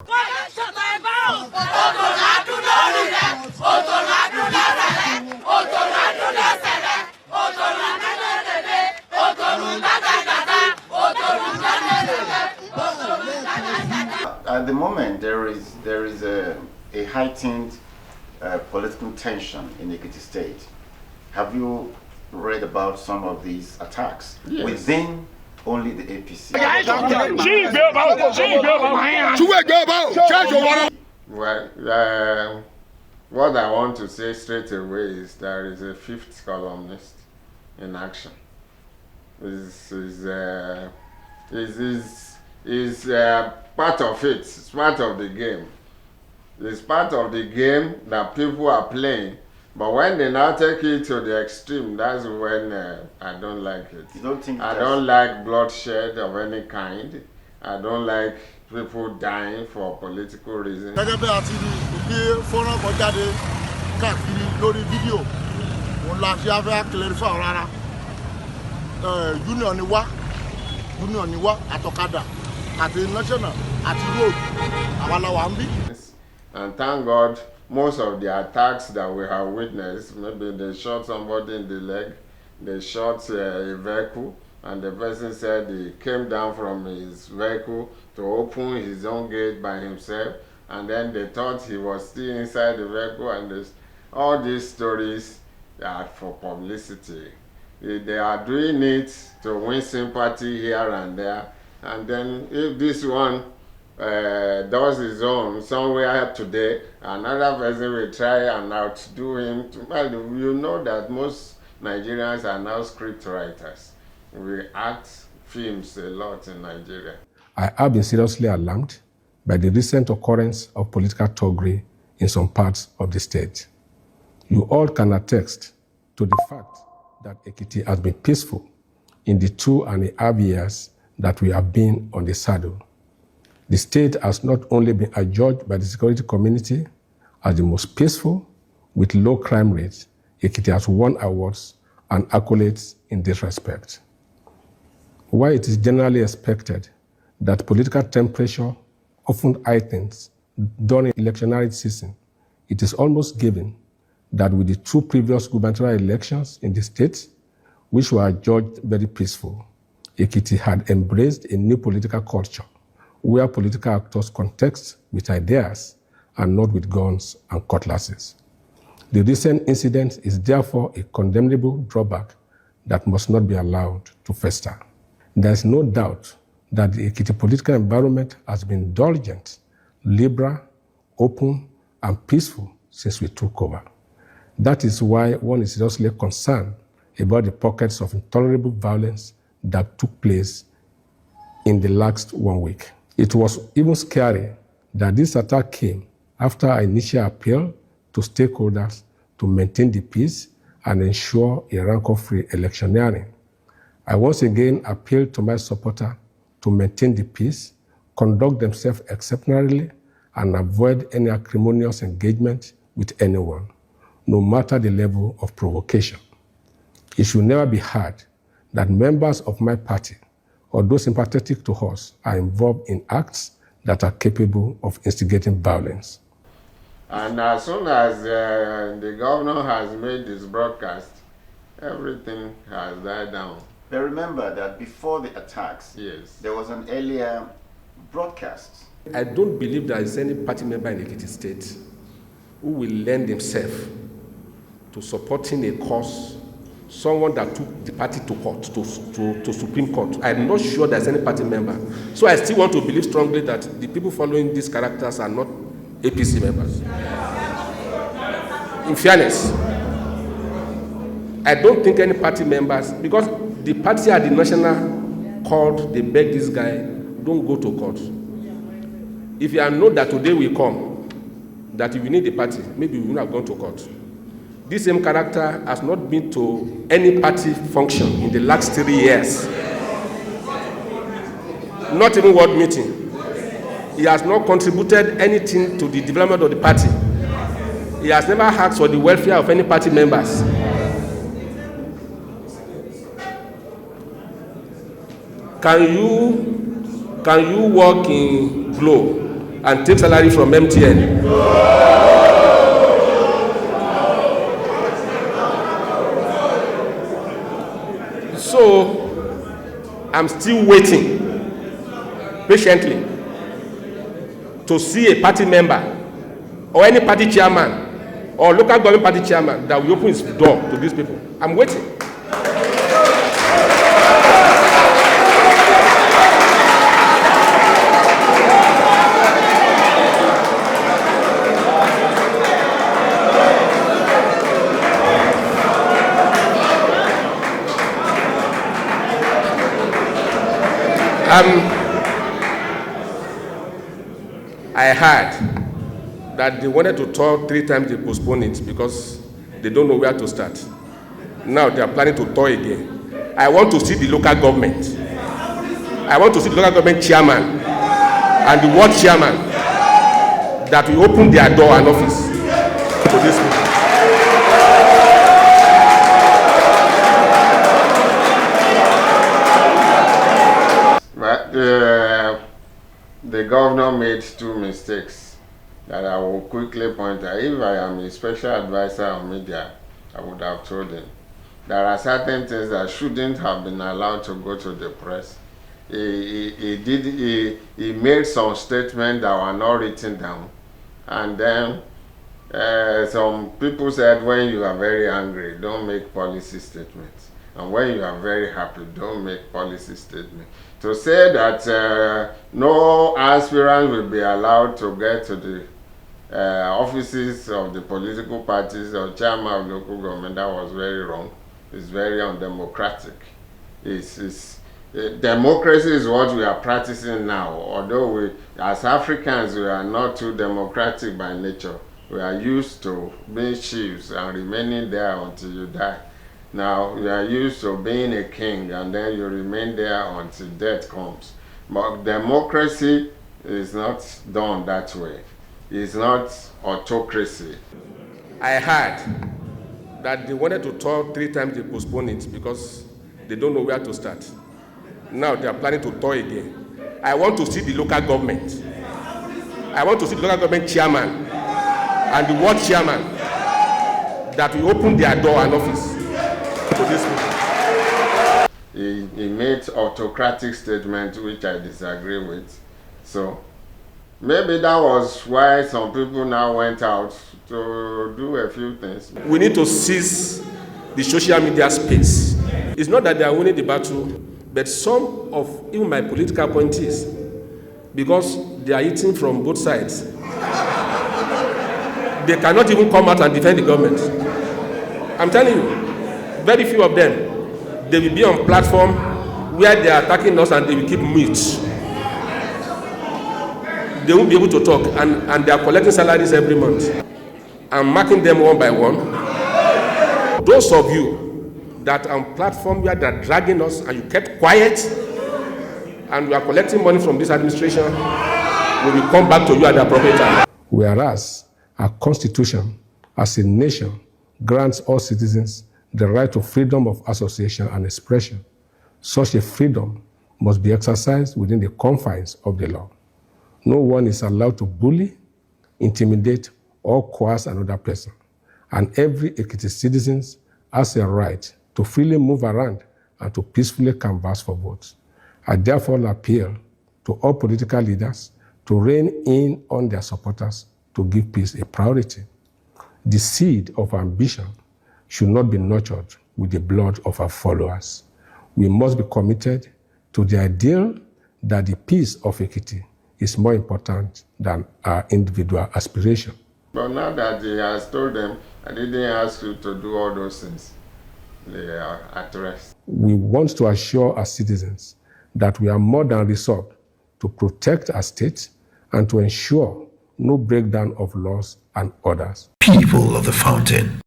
At the moment, there is a heightened political tension in Ekiti State. Have you read about some of these attacks within only the APC? Well, what I want to say straight away is there is a fifth columnist in action. Is part of it. It's part of the game. It's part of the game that people are playing. But when they now take it to the extreme, that's when I don't like it. You don't think I don't like bloodshed of any kind. I don't like people dying for political reasons. And thank God, most of the attacks that we have witnessed, maybe they shot somebody in the leg, they shot a vehicle, and the person said he came down from his vehicle to open his own gate by himself, and then they thought he was still inside the vehicle, and all these stories are for publicity. They are doing it to win sympathy here and there, and then if this one does his own somewhere today, another person will try and outdo him. Well, you know that most Nigerians are now script writers. We act films a lot in Nigeria. I have been seriously alarmed by the recent occurrence of political thuggery in some parts of the state. You all can attest to the fact that Ekiti has been peaceful in the 2.5 years that we have been on the saddle. The state has not only been adjudged by the security community as the most peaceful with low crime rates, Ekiti has won awards and accolades in this respect. While it is generally expected that political temperature often heightens during electionary season, it is almost given that with the 2 previous gubernatorial elections in the state, which were adjudged very peaceful, Ekiti had embraced a new political culture where political actors contest with ideas and not with guns and cutlasses. The recent incident is therefore a condemnable drawback that must not be allowed to fester. There is no doubt that the Ekiti political environment has been indulgent, liberal, open, and peaceful since we took over. That is why one is seriously concerned about the pockets of intolerable violence that took place in the last 1 week. It was even scary that this attack came after an initial appeal to stakeholders to maintain the peace and ensure a rancor-free electioneering. I once again appeal to my supporters to maintain the peace, conduct themselves exceptionally, and avoid any acrimonious engagement with anyone, no matter the level of provocation. It should never be heard that members of my party or those sympathetic to us are involved in acts that are capable of instigating violence. And as soon as the governor has made this broadcast, everything has died down. But remember that before the attacks, there was an earlier broadcast. I don't believe there is any party member in Ekiti State who will lend himself to supporting a cause, someone that took the party to court, to Supreme Court. I'm not sure there's any party member. So I still want to believe strongly that the people following these characters are not APC members. In fairness, I don't think any party members, because the party at the national court, they beg this guy, don't go to court. If you know that today will come, that if you need a party, maybe you wouldn't have gone to court. This same character has not been to any party function in the last 3 years. Not even ward meeting. He has not contributed anything to the development of the party. He has never asked for the welfare of any party members. Can you work in Glow and take salary from MTN. So I'm still waiting patiently to see a party member or any party chairman or local government party chairman that will open his door to these people. I'm waiting. I heard that they wanted to tour 3 times, they postponed it because they don't know where to start. Now they are planning to tour again. I want to see the local government. I want to see the local government chairman and the ward chairman that will open their door and office to these people. The governor made 2 mistakes that I will quickly point out. If I am a special advisor on media, I would have told him. There are certain things that shouldn't have been allowed to go to the press. He made some statements that were not written down. And then some people said, when you are very angry, don't make policy statements. And when you are very happy, don't make policy statements. To say that no aspirant will be allowed to get to the offices of the political parties or chairman of local government, that was very wrong. It's very undemocratic. Democracy is what we are practicing now. Although we, as Africans, we are not too democratic by nature. We are used to being chiefs and remaining there until you die. Now, you are used to being a king and then you remain there until death comes. But democracy is not done that way. It's not autocracy. I heard that they wanted to tour 3 times, they postponed it because they don't know where to start. Now they are planning to tour again. I want to see the local government. I want to see the local government chairman and the ward chairman that will open their door and office to this people. He made autocratic statements which I disagree with. So maybe that was why some people now went out to do a few things. We need to seize the social media space. It's not that they are winning the battle, but some of even my political appointees, because they are eating from both sides, they cannot even come out and defend the government. I'm telling you, very few of them, they will be on platform where they are attacking us and they will keep mute. They won't be able to talk, and they are collecting salaries every month. I'm marking them one by one. Those of you that are on platform where they are dragging us and you kept quiet and we are collecting money from this administration, we will come back to you at the appropriate time. Whereas our Constitution, as a nation, grants all citizens the right to freedom of association and expression, such a freedom must be exercised within the confines of the law. No one is allowed to bully, intimidate, or coerce another person. And every Ekiti citizen has a right to freely move around and to peacefully canvass for votes. I therefore appeal to all political leaders to rein in on their supporters to give peace a priority. The seed of ambition should not be nurtured with the blood of our followers. We must be committed to the ideal that the peace of Ekiti is more important than our individual aspiration. But now that he has told them, I didn't ask you to do all those things. They are at rest. We want to assure our citizens that we are more than resolved to protect our state and to ensure no breakdown of laws and orders. People of the Fountain.